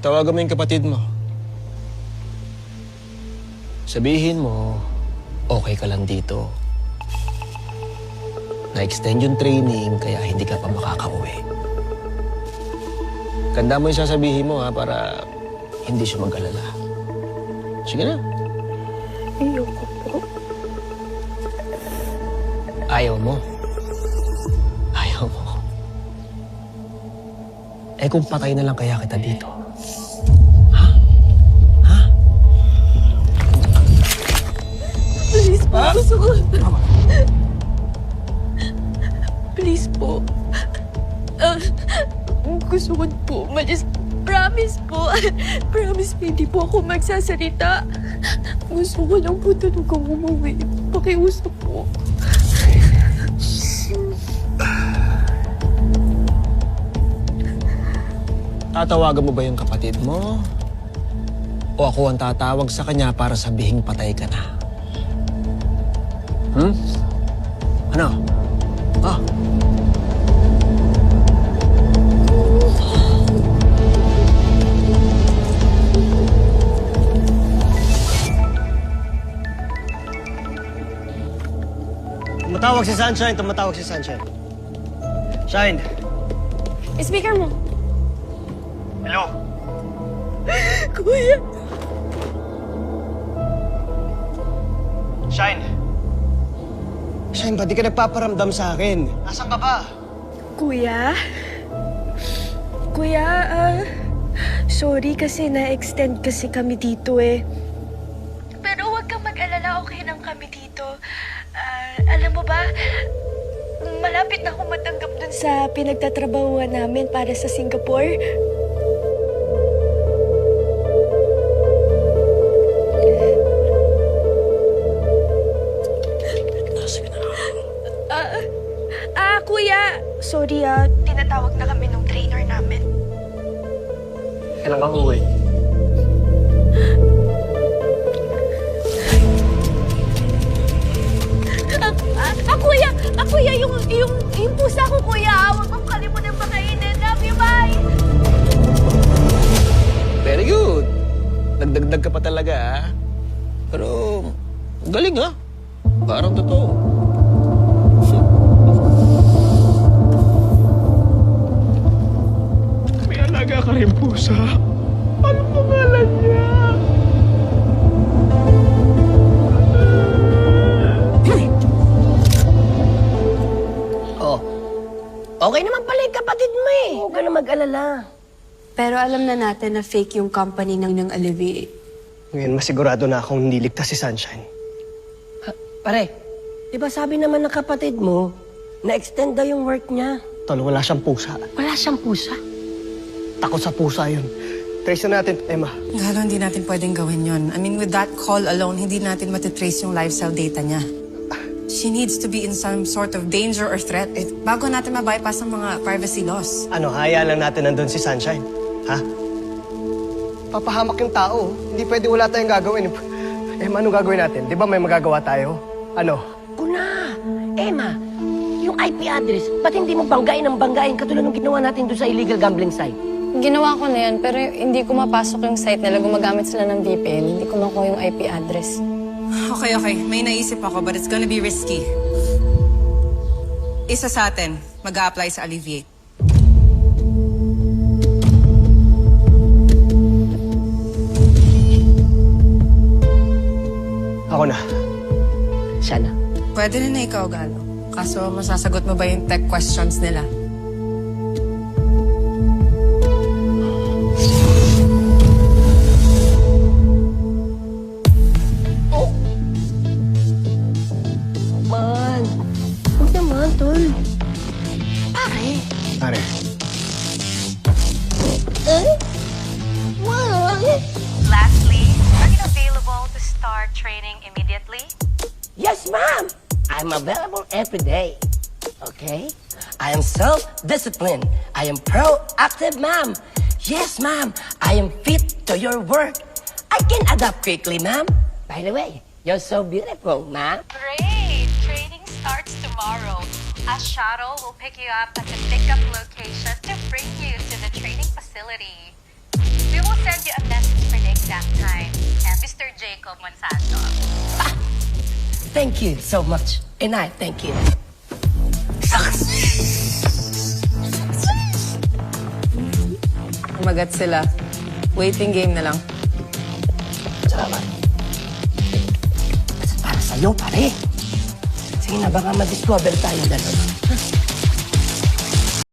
Tawagan mo yung kapatid mo. Sabihin mo, okay ka lang dito. Na-extend yung training, kaya hindi ka pa makakauwi. Ganda mo yung sasabihin mo, ha, para hindi siya mag-alala. Sige na. Ayoko po. Ayaw mo. Ayaw mo. Eh kung patay na lang kaya kita dito. Ha? Ha? Please po, gusto ko. Please po. Gusto ko po umalis. Promise po. Promise hindi po ako magsasalita. Gusto ko lang po talagang umuwi. Pakiusap po. Tatawagan mo ba yung kapatid mo? O ako ang tatawag sa kanya para sabihing patay ka na? Ano? Ah? Tumatawag si Sunshine, tumatawag si Sunshine. Shine. Speaker mo. Hello? Kuya. Shine. Shine, ba't di ka nagpaparamdam sa akin? Nasaan ka ba? Kuya? Kuya, sorry kasi na-extend kasi kami dito eh. Pero huwag kang mag-alala, okay lang kami dito. Alam mo ba, malapit na akong matanggap dun sa pinagtatrabahuan namin para sa Singapore. Kuya, sorry tinatawag na kami ng trainer namin. Kailan ka uwi? Kuya, yung pusa ko, kuya. Huwag mong kalimutan pakainin. Love you, bye! Very good. Nagdagdag ka pa talaga, ha? Pero, galing, ha? Parang totoo. May alaga ka rin pusa. Ano pangalan niya? Oh, okay naman pala yung kapatid mo eh. Huwag ka na mag-alala. Pero alam na natin na fake yung company ng Alleviate. Ngayon, masigurado na akong hindi ligtas si Sunshine. Pare, di ba sabi naman ng kapatid mo, na-extend daw yung work niya? Tol, wala siyang pusa. Wala siyang pusa. Takot sa pusa yun. Trace na natin, Emma. Galo, hindi natin pwedeng gawin yon. I mean, with that call alone, hindi natin matitrace yung lifestyle data niya. She needs to be in some sort of danger or threat bago natin ma-bypass ang mga privacy laws. Ano, hayaan lang natin nandun si Sunshine. Ha? Papahamak yung tao. Hindi pwede wala tayong gagawin. Emma, anong gagawin natin? Di ba may magagawa tayo? Ano? Kuna, Emma, yung IP address, ba't hindi mo banggain ang banggain katulad ng ginawa natin doon sa illegal gambling site? Ginawa ko na yan, pero hindi ko mapasok yung site nila. Gumagamit sila ng VPN. Hindi ko makuha yung IP address. Okay. May naisip ako, but it's gonna be risky. Isa sa atin, mag-a-apply sa Alleviate. Ako na. Sana. Pwede rin na ikaw, Galo. Kaso, masasagot mo ba yung tech questions nila? Man, huwag naman, tol. Pare. Pare. Lastly, are you available to start training immediately? Yes, ma'am. I'm available every day. Okay? I am self-disciplined. I am proactive, ma'am. Yes, ma'am. I am fit to your work. I can adapt quickly, ma'am. By the way, you're so beautiful, ma'am. Great! Training starts tomorrow. A shuttle will pick you up at the pickup location to bring you to the training facility. We will will send you a message for the exact time. And Mr. Jacob Monsanto. Thank you so much. And I thank you. Umagat sila. Waiting game na lang. Salamat. Para sa'yo, pare. Sige na, baka ma-discover tayo dalawa.